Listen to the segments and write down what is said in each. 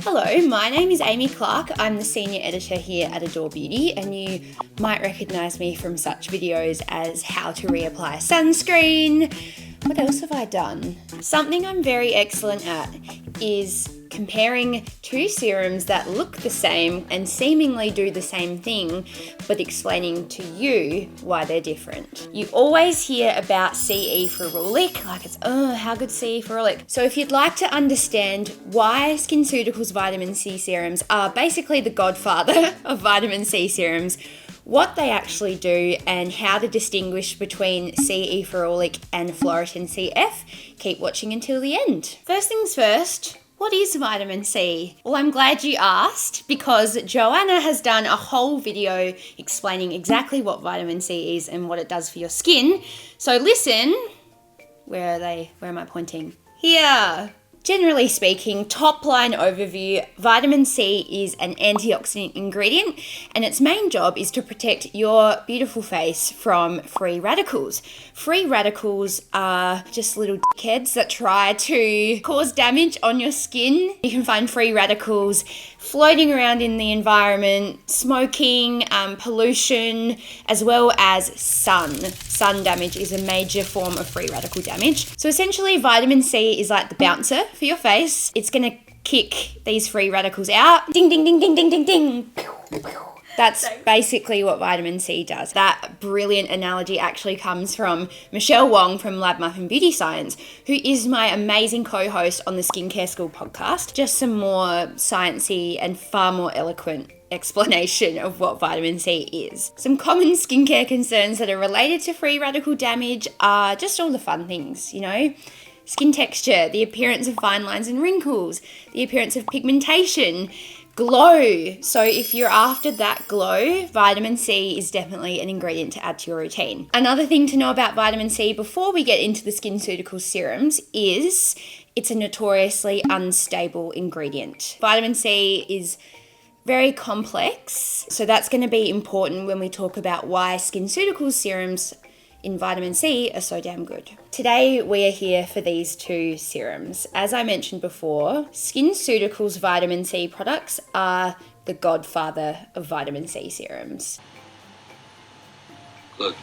Hello, my name is Amy Clark. I'm the senior editor here at Adore Beauty, and you might recognise me from such videos as how to reapply sunscreen. What else have I done? Something I'm very excellent at is comparing two serums that look the same and seemingly do the same thing, but explaining to you why they're different. You always hear about C E Ferulic, like it's, oh, how good C E Ferulic. So if you'd like to understand why SkinCeuticals Vitamin C Serums are basically the godfather of vitamin C serums, what they actually do, and how to distinguish between C E Ferulic and Phloretin CF, keep watching until the end. First things first, what is vitamin C? Well, I'm glad you asked, because Joanna has done a whole video explaining exactly what vitamin C is and what it does for your skin. So listen, where are they? Where am I pointing? Here. Generally speaking, top line overview, vitamin C is an antioxidant ingredient, and its main job is to protect your beautiful face from free radicals. Free radicals are just little dickheads that try to cause damage on your skin. You can find free radicals floating around in the environment, smoking, pollution, as well as sun. Sun damage is a major form of free radical damage. So essentially, vitamin C is like the bouncer for your face. It's going to kick these free radicals out. Ding, ding, ding, ding, ding, ding, ding. That's basically what vitamin C does. That brilliant analogy actually comes from Michelle Wong from Lab Muffin Beauty Science, who is my amazing co-host on the Skincare School podcast. Just some more sciencey and far more eloquent explanation of what vitamin C is. Some common skincare concerns that are related to free radical damage are just all the fun things, you know? Skin texture, the appearance of fine lines and wrinkles, the appearance of pigmentation, glow. So if you're after that glow, vitamin C is definitely an ingredient to add to your routine. Another thing to know about vitamin C before we get into the SkinCeuticals serums is it's a notoriously unstable ingredient. Vitamin C is very complex, so that's going to be important when we talk about why SkinCeuticals serums in vitamin C are so damn good. Today we are here for these two serums. As I mentioned before, SkinCeuticals Vitamin C products are the godfather of vitamin C serums. Look.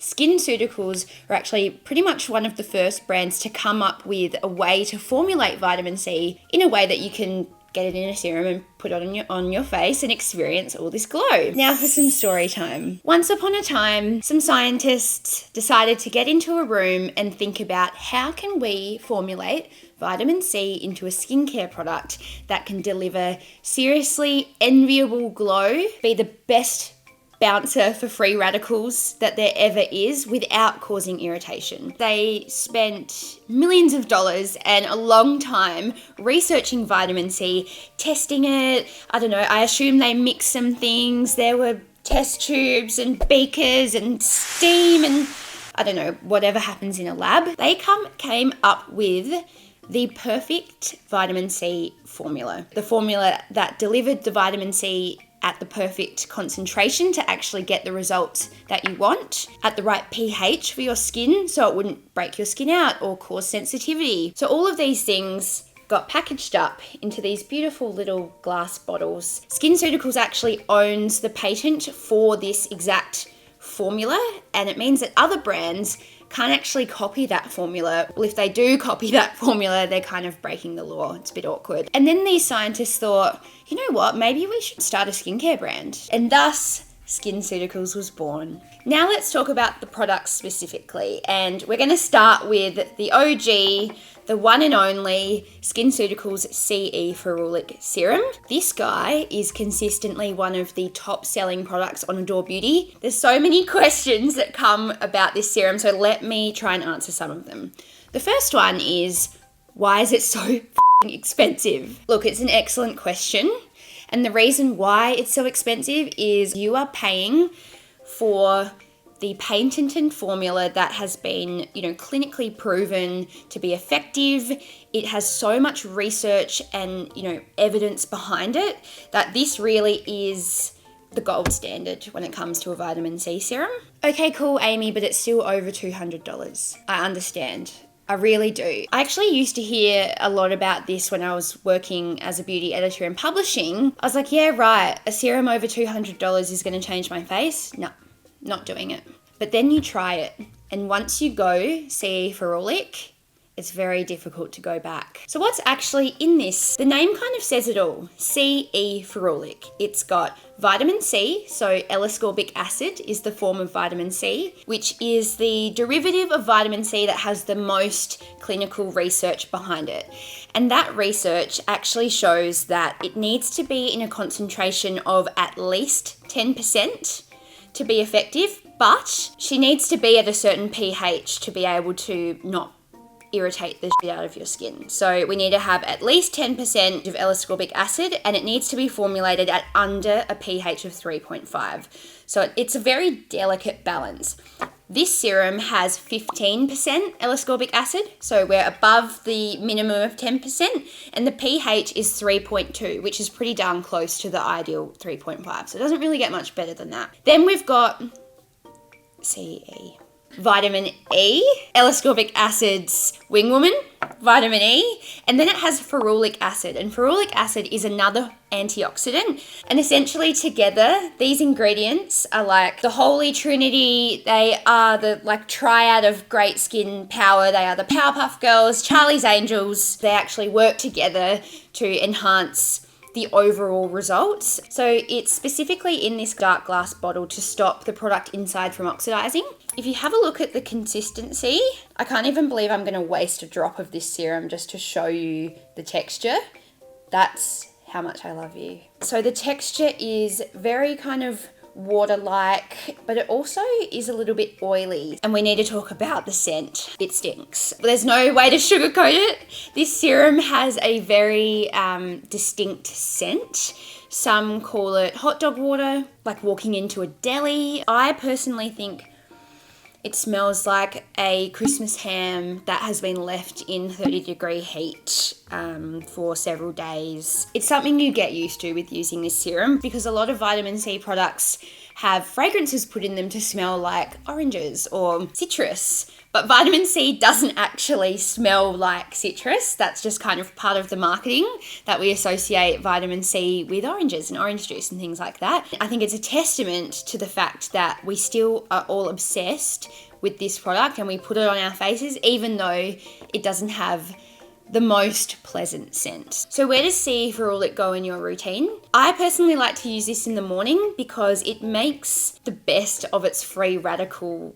SkinCeuticals are actually pretty much one of the first brands to come up with a way to formulate vitamin C in a way that you can get it in a serum and put it on your face and experience all this glow. Now for some story time. Once upon a time, some scientists decided to get into a room and think about how can we formulate vitamin C into a skincare product that can deliver seriously enviable glow, be the best bouncer for free radicals that there ever is without causing irritation. They spent millions of dollars and a long time researching vitamin C, testing it. I don't know, I assume they mixed some things. There were test tubes and beakers and steam and I don't know, whatever happens in a lab. They came up with the perfect vitamin C formula. The formula that delivered the vitamin C at the perfect concentration to actually get the results that you want, at the right pH for your skin so it wouldn't break your skin out or cause sensitivity. So all of these things got packaged up into these beautiful little glass bottles. SkinCeuticals actually owns the patent for this exact formula, and it means that other brands can't actually copy that formula. Well, if they do copy that formula, they're kind of breaking the law. It's a bit awkward. And then these scientists thought, you know what, maybe we should start a skincare brand. And thus, SkinCeuticals was born. Now let's talk about the products specifically. And we're going to start with the OG, the one and only SkinCeuticals C E Ferulic Serum. This guy is consistently one of the top selling products on Adore Beauty. There's so many questions that come about this serum, so let me try and answer some of them. The first one is, why is it so f***ing expensive? Look, it's an excellent question. And the reason why it's so expensive is you are paying for the patented formula that has been, clinically proven to be effective. It has so much research and, evidence behind it that this really is the gold standard when it comes to a vitamin C serum. Okay, cool, Amy, but it's still over $200. I understand. I really do. I actually used to hear a lot about this when I was working as a beauty editor and publishing. I was like, yeah, right, a serum over $200 is going to change my face. No, not doing it. But then you try it. And once you go CE Ferulic, it's very difficult to go back. So what's actually in this? The name kind of says it all. CE Ferulic. It's got vitamin C, so L-ascorbic acid is the form of vitamin C, which is the derivative of vitamin C that has the most clinical research behind it. And that research actually shows that it needs to be in a concentration of at least 10% to be effective, but she needs to be at a certain pH to be able to not irritate the shit out of your skin. So we need to have at least 10% of L-ascorbic acid, and it needs to be formulated at under a pH of 3.5. So it's a very delicate balance. This serum has 15% L-ascorbic acid, so we're above the minimum of 10%, and the pH is 3.2, which is pretty darn close to the ideal 3.5. So it doesn't really get much better than that. Then we've got CE. Vitamin E, L-ascorbic acid's wingwoman, vitamin E, and then it has ferulic acid, and ferulic acid is another antioxidant, and essentially together these ingredients are like the holy trinity. They are the like triad of great skin power. They are the Powerpuff Girls, Charlie's Angels. They actually work together to enhance the overall results. So it's specifically in this dark glass bottle to stop the product inside from oxidizing. If you have a look at the consistency, I can't even believe I'm going to waste a drop of this serum just to show you the texture. That's how much I love you. So the texture is very kind of water-like, but it also is a little bit oily. And we need to talk about the scent. It stinks. There's no way to sugarcoat it. This serum has a very distinct scent. Some call it hot dog water, like walking into a deli. I personally think it smells like a Christmas ham that has been left in 30-degree heat for several days. It's something you get used to with using this serum, because a lot of vitamin C products have fragrances put in them to smell like oranges or citrus. But vitamin C doesn't actually smell like citrus. That's just kind of part of the marketing, that we associate vitamin C with oranges and orange juice and things like that. I think it's a testament to the fact that we still are all obsessed with this product and we put it on our faces, even though it doesn't have the most pleasant scent. So where does CE Ferulic go in your routine? I personally like to use this in the morning because it makes the best of its free radical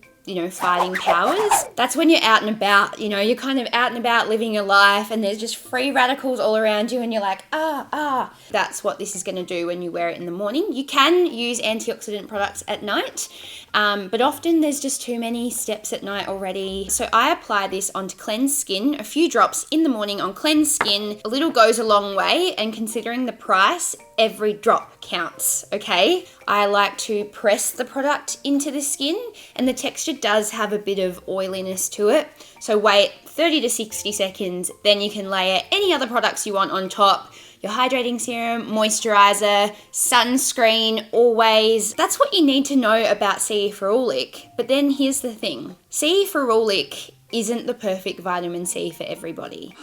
fighting powers. That's when you're out and about, you're kind of out and about living your life and there's just free radicals all around you and you're like, That's what this is going to do when you wear it in the morning. You can use antioxidant products at night, but often there's just too many steps at night already. So I apply this onto cleansed skin, a few drops in the morning on cleansed skin. A little goes a long way, and considering the price, every drop counts, okay? I like to press the product into the skin, and the texture does have a bit of oiliness to it. So wait 30 to 60 seconds, then you can layer any other products you want on top. Your hydrating serum, moisturizer, sunscreen, always. That's what you need to know about CE Ferulic. But then here's the thing. CE Ferulic isn't the perfect vitamin C for everybody.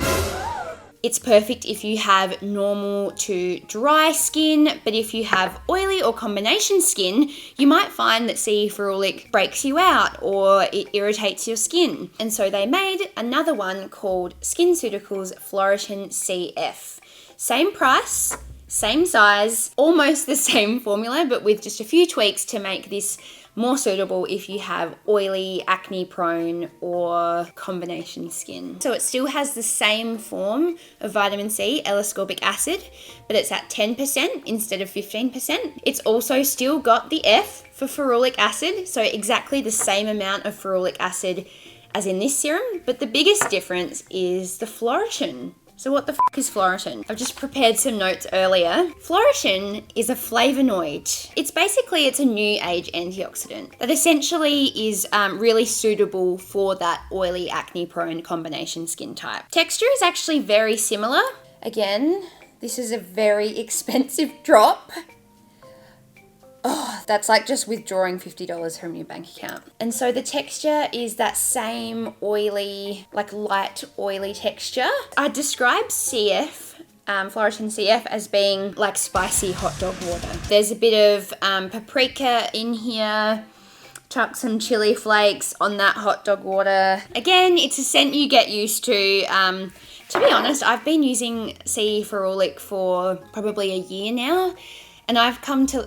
It's perfect if you have normal to dry skin, but if you have oily or combination skin, you might find that CE Ferulic breaks you out or it irritates your skin. And so they made another one called SkinCeuticals Phloretin CF. Same price, same size, almost the same formula, but with just a few tweaks to make this more suitable if you have oily, acne-prone, or combination skin. So it still has the same form of vitamin C, L-ascorbic acid, but it's at 10% instead of 15%. It's also still got the F for ferulic acid, so exactly the same amount of ferulic acid as in this serum, but the biggest difference is the Phloretin. So what the fuck is Phloretin? I've just prepared some notes earlier. Phloretin is a flavonoid. It's a new age antioxidant that essentially is really suitable for that oily, acne-prone combination skin type. Texture is actually very similar. Again, this is a very expensive drop. Oh, That's like just withdrawing $50 from your bank account. And so the texture is that same oily, like light oily texture. I describe CF, Phloretin CF, as being like spicy hot dog water. There's a bit of paprika in here. Chuck some chili flakes on that hot dog water. Again, it's a scent you get used to. To be honest, I've been using C E Ferulic for probably a year now, and I've come to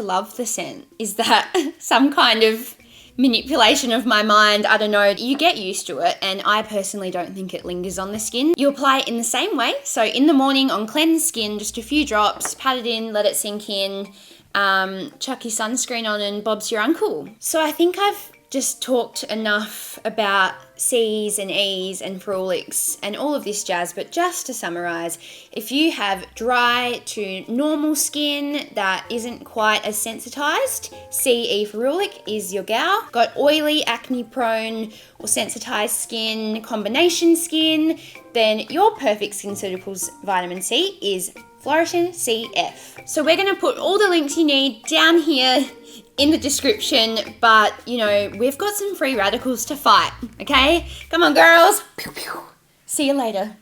love the scent. Is that some kind of manipulation of my mind? I don't know. You get used to it, and I personally don't think it lingers on the skin. You apply it in the same way. So in the morning on cleansed skin, just a few drops, pat it in, let it sink in, chuck your sunscreen on, and Bob's your uncle. So I think I've just talked enough about C's and E's and Ferulics and all of this jazz, but just to summarize, if you have dry to normal skin that isn't quite as sensitized, C E Ferulic is your gal. Got oily, acne prone or sensitized skin, combination skin, then your perfect SkinCeuticals Vitamin C is Phloretin CF. So we're going to put all the links you need down here in the description, but you know, we've got some free radicals to fight, okay? Come on, girls. Pew, pew. See you later.